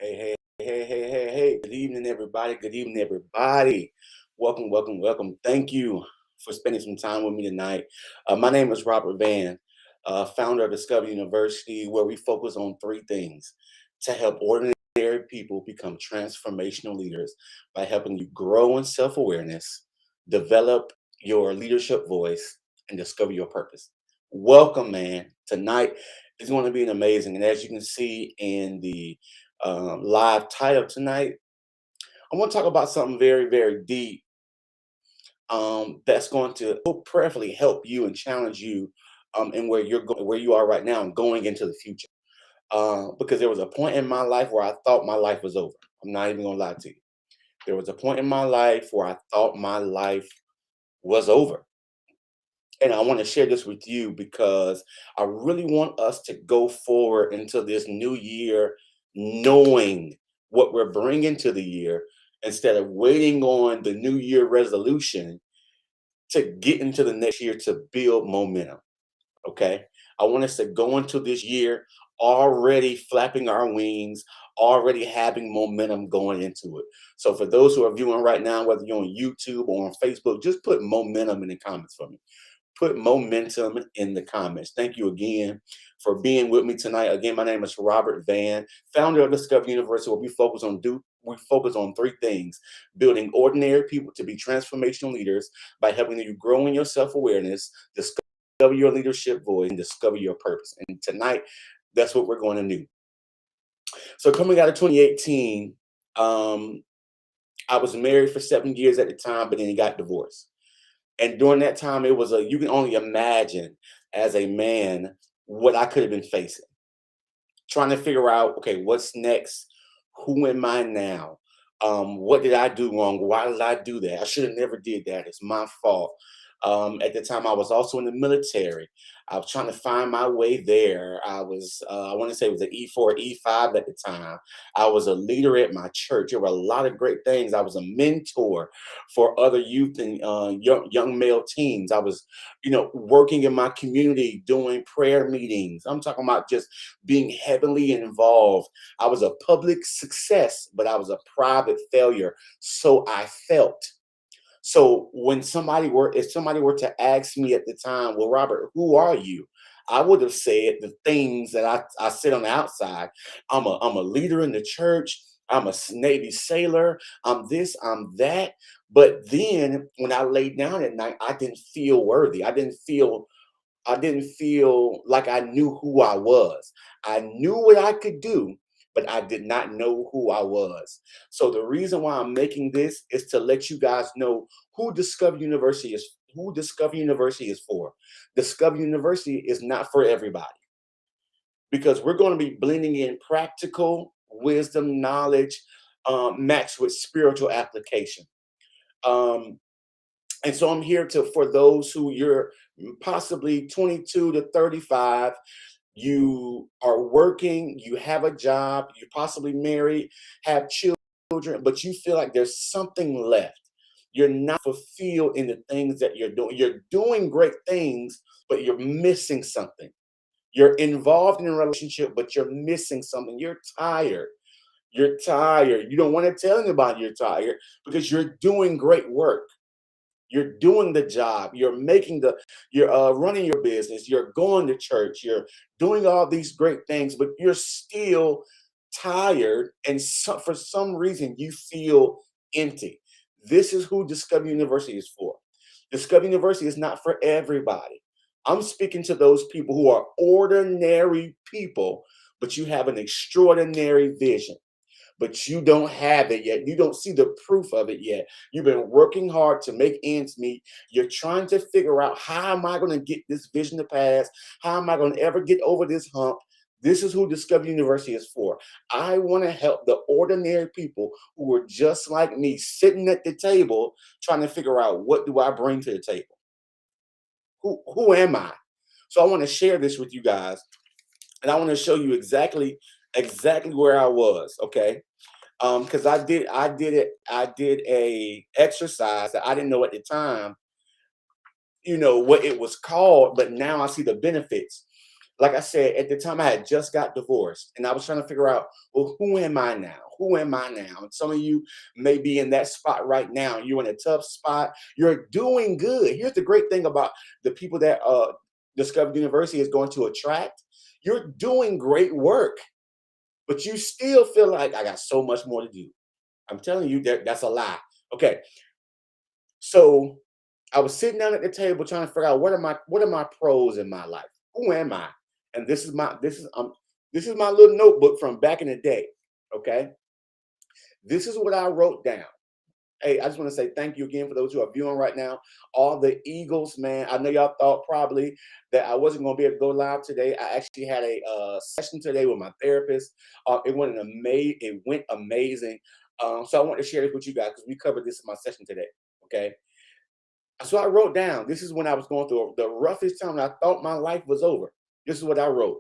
Hey. Good evening, everybody. Good evening, everybody. Welcome. Thank you for spending some time with me tonight. My name is Robert Van, founder of Discover University, where we focus on three things to help ordinary people become transformational leaders by helping you grow in self awareness, develop your leadership voice, and discover your purpose. Welcome, man. Tonight is going to be an amazing, and as you can see in the live title tonight, I want to talk about something very deep that's going to prayerfully help you and challenge you in where you are right now and going into the future. Because there was a point in my life where I thought my life was over. I'm not even gonna lie to you. There was a point in my life where I thought my life was over. And I want to share this with you because I really want us to go forward into this new year knowing what we're bringing to the year instead of waiting on the new year resolution to get into the next year to build momentum. Okay. I want us to go into this year already flapping our wings, already having momentum going into it. So, for those who are viewing right now, whether you're on YouTube or on Facebook, just put momentum in the comments for me. Put momentum in the comments. Thank you again for being with me tonight. Again, my name is Robert Van, founder of Discover University, where we focus on three things: building ordinary people to be transformational leaders by helping you grow in your self-awareness, discover your leadership voice, and discover your purpose. And tonight, that's what we're going to do. So coming out of 2018, um, I was married for 7 years at the time, but then he got divorced. And during that time, it was you can only imagine as a man what I could have been facing. Trying to figure out, okay, what's next? Who am I now? What did I do wrong? Why did I do that? I should have never did that. It's my fault. At the time, I was also in the military. I was trying to find my way there. I want to say it was an E4, E5 at the time. I was a leader at my church. There were a lot of great things. I was a mentor for other youth and young male teens. I was, working in my community, doing prayer meetings. I'm talking about just being heavily involved. I was a public success, but I was a private failure. So I felt. So if somebody were to ask me at the time, well, Robert, who are you? I would have said the things that I said on the outside. I'm a leader in the church. I'm a Navy sailor. I'm this, I'm that. But then when I laid down at night, I didn't feel worthy. I didn't feel like I knew who I was. I knew what I could do, but I did not know who I was. So the reason why I'm making this is to let you guys know who Discover University is for. Discover University is not for everybody because we're going to be blending in practical wisdom, knowledge, matched with spiritual application. Um, and so I'm here to for those who you're possibly 22 to 35, you are working, you have a job, you're possibly married, have children, but you feel like there's something left. You're not fulfilled in the things that you're doing. You're doing great things, but you're missing something. You're involved in a relationship, but you're missing something. You're tired. You're tired. You don't want to tell anybody you're tired because you're doing great work. You're doing the job. You're running your business. You're going to church. You're doing all these great things, but you're still tired. And for some reason, you feel empty. This is who Discover University is for. Discover University is not for everybody. I'm speaking to those people who are ordinary people, but you have an extraordinary vision, but you don't have it yet. You don't see the proof of it yet. You've been working hard to make ends meet. You're trying to figure out, how am I going to get this vision to pass? How am I going to ever get over this hump? This is who Discover University is for. I want to help the ordinary people who are just like me, sitting at the table trying to figure out, what do I bring to the table? Who am I? So I want to share this with you guys, and I want to show you exactly where I was. Okay, because I did a exercise that I didn't know at the time, what it was called, but now I see the benefits. Like I said, at the time I had just got divorced and I was trying to figure out, well, who am I now? Who am I now? And some of you may be in that spot right now. You're in a tough spot. You're doing good. Here's the great thing about the people that Discovery University is going to attract. You're doing great work, but you still feel like I got so much more to do. I'm telling you that that's a lie. Okay. So I was sitting down at the table trying to figure out what are my pros in my life? Who am I? And this is my little notebook from back in the day. Okay. This is what I wrote down. Hey, I just want to say thank you again for those who are viewing right now. All the Eagles, man. I know y'all thought probably that I wasn't going to be able to go live today. I actually had a session today with my therapist. It went amazing. So I want to share this with you guys because we covered this in my session today. Okay. So I wrote down. This is when I was going through the roughest time. I thought my life was over. This is what I wrote.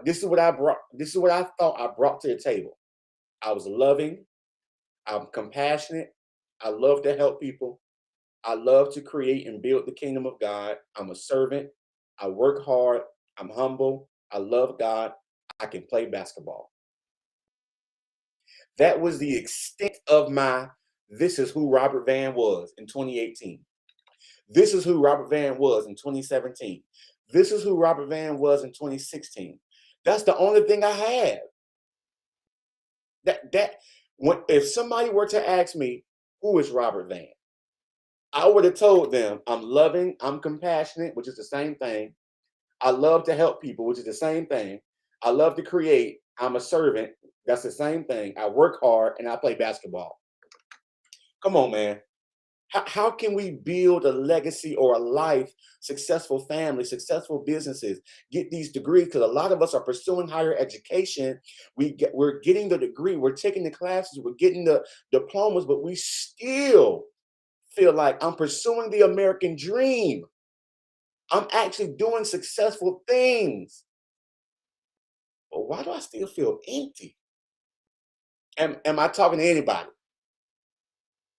This is what I brought. This is what I thought I brought to the table. I was loving. I'm compassionate. I love to help people. I love to create and build the kingdom of God. I'm a servant. I work hard. I'm humble. I love God. I can play basketball. That was the extent of this is who Robert Van was in 2018. This is who Robert Van was in 2017. This is who Robert Van was in 2016. That's the only thing I have. If somebody were to ask me, who is Robert Van? I would have told them I'm loving, I'm compassionate, which is the same thing. I love to help people, which is the same thing. I love to create, I'm a servant, that's the same thing. I work hard and I play basketball. Come on, man. How can we build a legacy or a life, successful family, successful businesses, get these degrees? Because a lot of us are pursuing higher education. We're getting the degree, we're taking the classes, we're getting the diplomas, but we still feel like I'm pursuing the American dream. I'm actually doing successful things. But why do I still feel empty? Am I talking to anybody?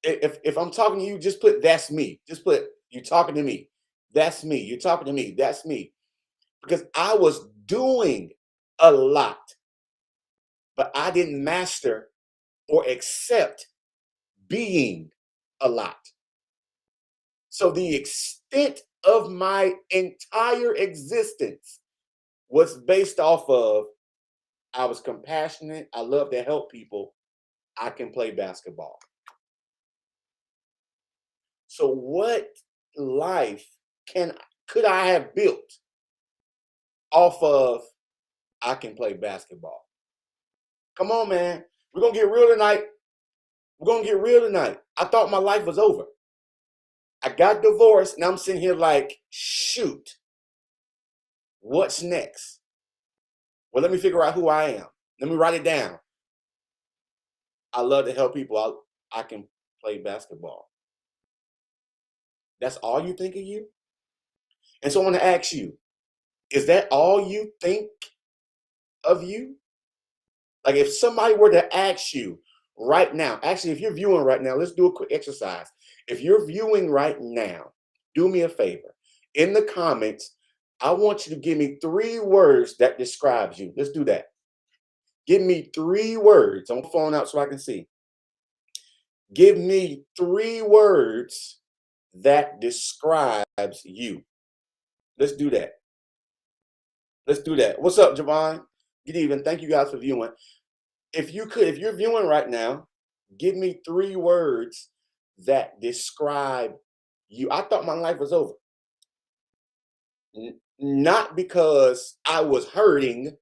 If I'm talking to you, just put that's me. Just put you're talking to me. That's me. You're talking to me. That's me. Because I was doing a lot, but I didn't master or accept being a lot. So the extent of my entire existence was based off of I was compassionate. I love to help people. I can play basketball. So what life could I have built off of I can play basketball? Come on, man. We're gonna get real tonight. We're gonna get real tonight. I thought my life was over. I got divorced and I'm sitting here like, shoot, what's next? Well, let me figure out who I am. Let me write it down. I love to help people. I can play basketball. That's all you think of you? And so I want to ask you, is that all you think of you? Like if somebody were to ask you right now, actually, if you're viewing right now, let's do a quick exercise. If you're viewing right now, do me a favor. In the comments, I want you to give me 3 words that describes you. Let's do that. Give me 3 words. I'm phone out so I can see. Give me 3 words that describes you. Let's do that. Let's do that. What's up, Javon? Good evening. Thank you guys for viewing. If you're viewing right now, give me 3 words that describe you. I thought my life was over. Not because I was hurting,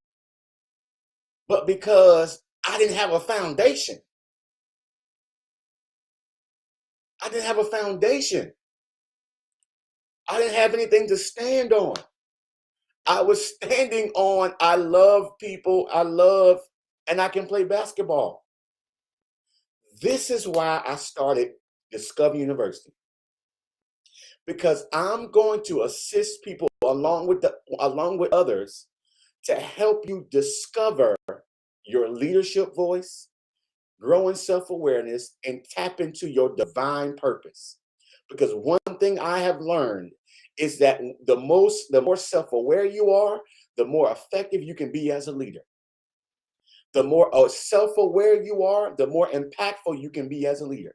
but because I didn't have a foundation. I didn't have a foundation. I didn't have anything to stand on. I was standing on I love people, and I can play basketball. This is why I started Discover University. Because I'm going to assist people along with others to help you discover your leadership voice, grow in self-awareness, and tap into your divine purpose. Because one thing I have learned is that the more self-aware you are, the more effective you can be as a leader. The more self-aware you are, the more impactful you can be as a leader.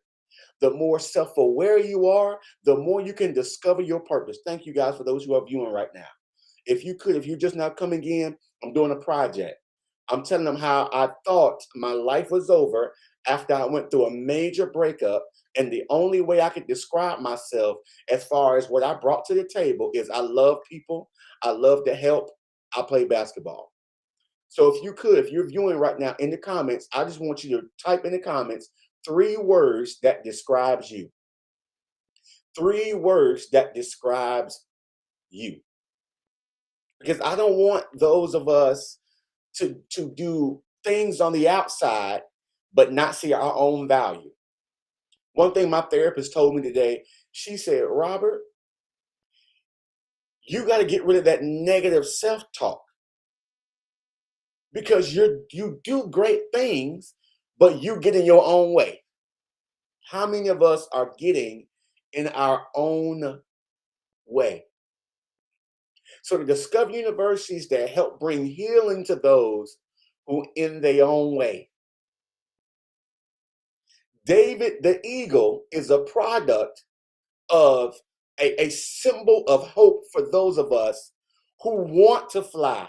The more self-aware you are, the more you can discover your purpose. Thank you guys for those who are viewing right now. If you're just now coming in, I'm doing a project. I'm telling them how I thought my life was over after I went through a major breakup. And the only way I could describe myself as far as what I brought to the table is I love people, I love to help, I play basketball. So if you're viewing right now in the comments, I just want you to type in the comments 3 words that describes you. 3 words that describes you. Because I don't want those of us to do things on the outside but not see our own value. One thing my therapist told me today, she said, Robert, you got to get rid of that negative self-talk because you do great things, but you get in your own way. How many of us are getting in our own way? So the Discover Universities that help bring healing to those who in their own way. David the eagle is a product of a symbol of hope for those of us who want to fly.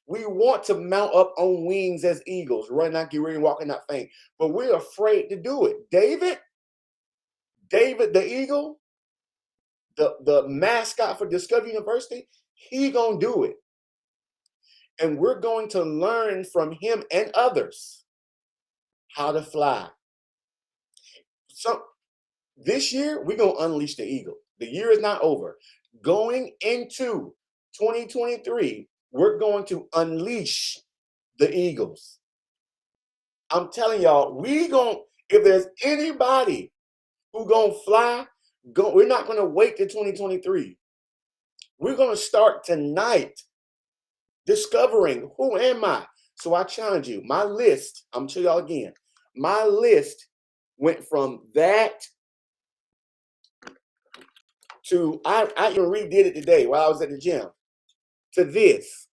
We want to mount up on wings as eagles, run not get weary, walking not faint, but we're afraid to do it. David the eagle, the mascot for Discover University, he gonna do it. And we're going to learn from him and others how to fly. So this year, we're going to unleash the eagle. The year is not over. Going into 2023, we're going to unleash the eagles. I'm telling y'all, if there's anybody who going to fly, we're not going to wait till 2023. We're going to start tonight discovering who am I. So I challenge you. My list, I'm going to tell y'all again, my list went from that to, I even redid it today while I was at the gym, to this.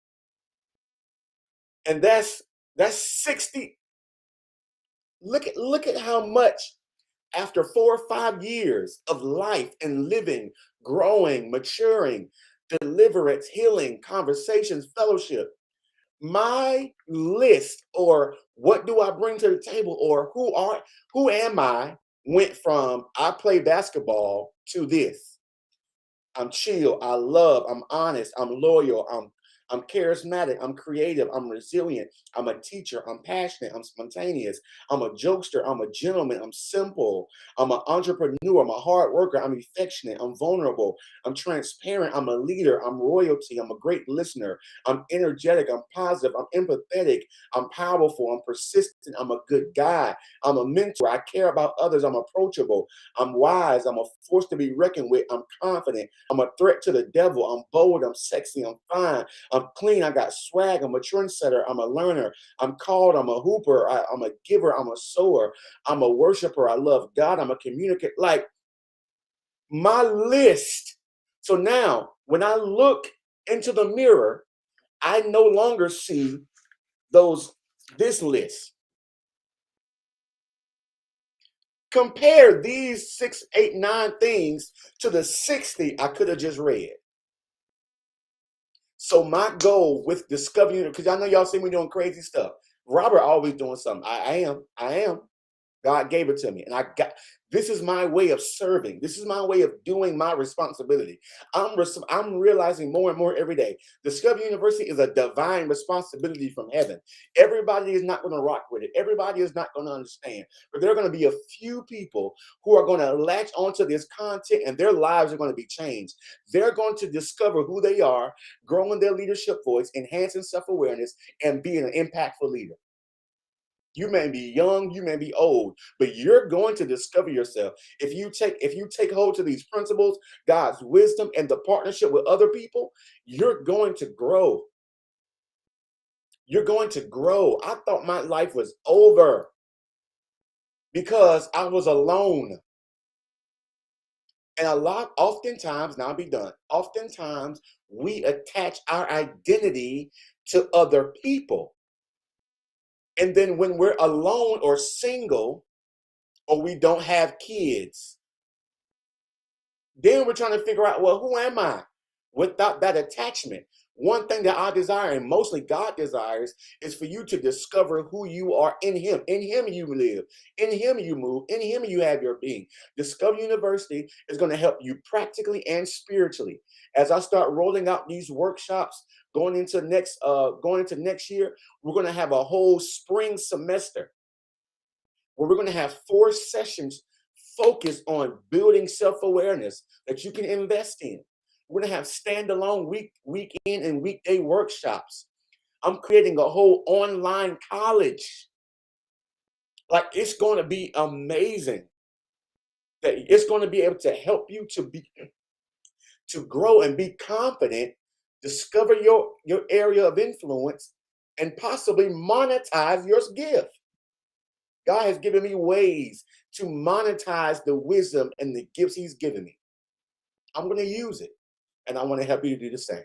And that's 60. Look at how much after 4 or 5 years of life and living, growing, maturing, deliverance, healing, conversations, fellowship, my list or what do I bring to the table or who am I went from I play basketball to this. I'm chill, I love, I'm honest, I'm loyal, I'm charismatic, I'm creative, I'm resilient, I'm a teacher, I'm passionate, I'm spontaneous, I'm a jokester, I'm a gentleman, I'm simple, I'm an entrepreneur, I'm a hard worker, I'm affectionate, I'm vulnerable, I'm transparent, I'm a leader, I'm royalty, I'm a great listener, I'm energetic, I'm positive, I'm empathetic, I'm powerful, I'm persistent, I'm a good guy, I'm a mentor, I care about others, I'm approachable, I'm wise, I'm a force to be reckoned with, I'm confident, I'm a threat to the devil, I'm bold, I'm sexy, I'm fine, I'm clean, I got swag, I'm a trendsetter, I'm a learner, I'm called, I'm a hooper, I'm a giver, I'm a sower, I'm a worshiper, I love God, I'm a communicator. Like my list. So now when I look into the mirror, I no longer see this list. Compare these 6, 8, 9 things to the 60 I could have just read. So my goal with Discover, because I know y'all see me doing crazy stuff. Robert always doing something. I am. God gave it to me. And this is my way of serving. This is my way of doing my responsibility. I'm realizing more and more every day. Discover University is a divine responsibility from heaven. Everybody is not going to rock with it. Everybody is not going to understand. But there are going to be a few people who are going to latch onto this content and their lives are going to be changed. They're going to discover who they are, growing their leadership voice, enhancing self-awareness, and being an impactful leader. You may be young, you may be old, but you're going to discover yourself. If you take hold to these principles, God's wisdom, and the partnership with other people, you're going to grow. You're going to grow. I thought my life was over because I was alone. And oftentimes, now I'll be done. Oftentimes, we attach our identity to other people. And then when we're alone or single, or we don't have kids, then we're trying to figure out, well, who am I without that attachment? One thing that I desire, and mostly God desires, is for you to discover who you are in Him. In Him you live, in Him you move, in Him you have your being. Discover University is going to help you practically and spiritually. As I start rolling out these workshops, going into next year, we're going to have a whole spring semester where we're going to have 4 sessions focused on building self-awareness that you can invest in. We're going to have standalone weekend and weekday workshops. I'm creating a whole online college. Like, it's going to be amazing. That it's going to be able to help you to grow and be confident, discover your area of influence, and possibly monetize your gift. God has given me ways to monetize the wisdom and the gifts He's given me. I'm going to use it, and I want to help you to do the same.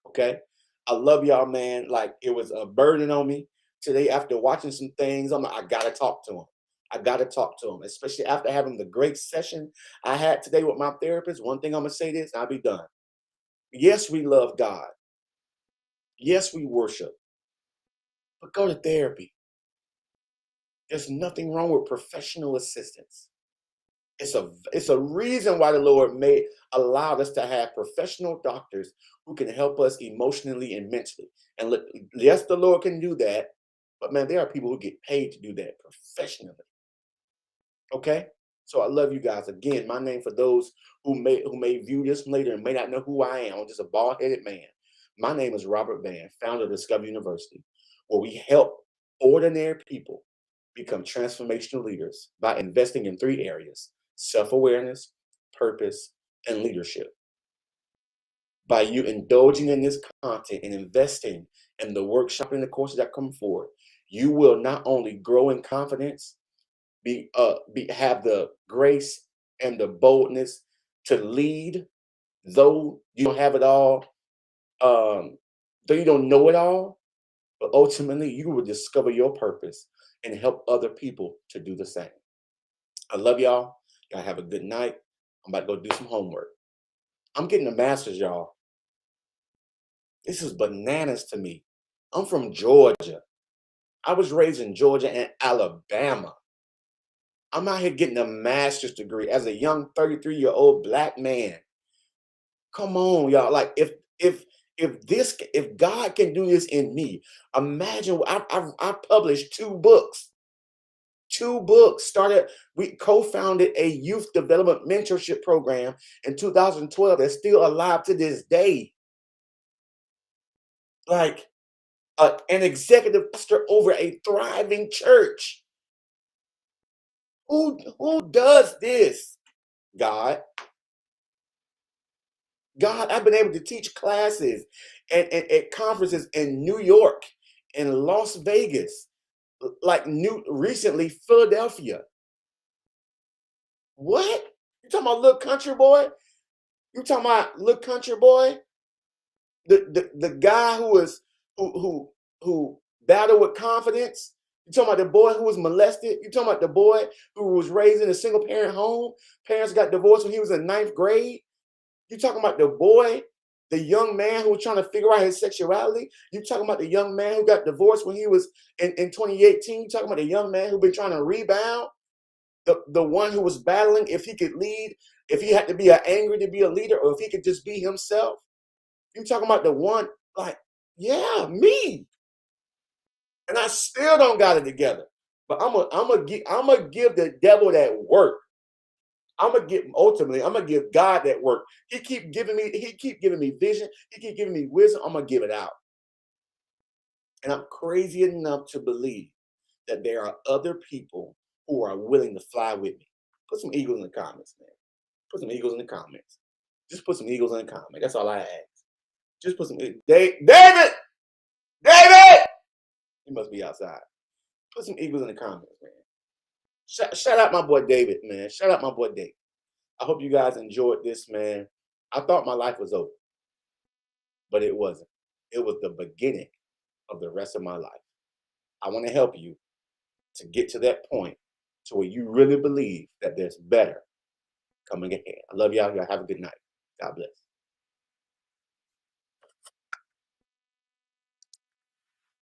Okay? I love y'all, man. Like, it was a burden on me today after watching some things. I'm like, I got to talk to him. I got to talk to him, especially after having the great session I had today with my therapist. One thing I'm going to say this, and I'll be done. Yes, we love God. Yes, we worship. But go to therapy. There's nothing wrong with professional assistance. It's a reason why the Lord may allow us to have professional doctors who can help us emotionally and mentally. And yes, the Lord can do that, but man, there are people who get paid to do that professionally. Okay, so I love you guys. Again, my name, for those who may view this later and may not know who I am, I'm just a bald-headed man. My name is Robert Van, founder of Discover University, where we help ordinary people become transformational leaders by investing in 3 areas: self-awareness, purpose, and leadership. By you indulging in this content and investing in the workshop and the courses that come forward, you will not only grow in confidence, have the grace and the boldness to lead, though you don't have it all, um, though you don't know it all, but ultimately you will discover your purpose and help other people to do the same. I love y'all. Y'all have a good night. I'm about to go do some homework. I'm getting a master's, y'all. This is bananas to me. I'm from Georgia. I was raised in Georgia and Alabama. I'm out here getting a master's degree as a young 33-year-old Black man. Come on, y'all. Like, if God can do this in me, imagine. I published 2 books. 2 books. We co-founded a youth development mentorship program in 2012 that's still alive to this day. Like, an executive pastor over a thriving church. Who does this? God. God, I've been able to teach classes and at conferences in New York, in Las Vegas, like recently Philadelphia. What? You talking about little country boy? You talking about little country boy? The guy who battled with confidence? You talking about the boy who was molested? You talking about the boy who was raised in a single parent home? Parents got divorced when he was in 9th grade? You talking about the boy, the young man who was trying to figure out his sexuality? You talking about the young man who got divorced when he was in 2018? You talking about the young man who been trying to rebound? The one who was battling if he could lead, if he had to be angry to be a leader, or if he could just be himself? You talking about the one, like, yeah, me. And I still don't got it together. But I'm gonna give the devil that work. I'm gonna give God that work. He keep giving me vision. He keep giving me wisdom. I'm gonna give it out. And I'm crazy enough to believe that there are other people who are willing to fly with me. Put some eagles in the comments, man. Put some eagles in the comments. Just put some eagles in the comments. That's all I ask. Just put some David! David! He must be outside. Put some eagles in the comments, man. Shout out my boy David, man. Shout out my boy David. I hope you guys enjoyed this, man. I thought my life was over, but it wasn't. It was the beginning of the rest of my life. I want to help you to get to that point to where you really believe that there's better coming ahead. I love y'all. Y'all have a good night. God bless.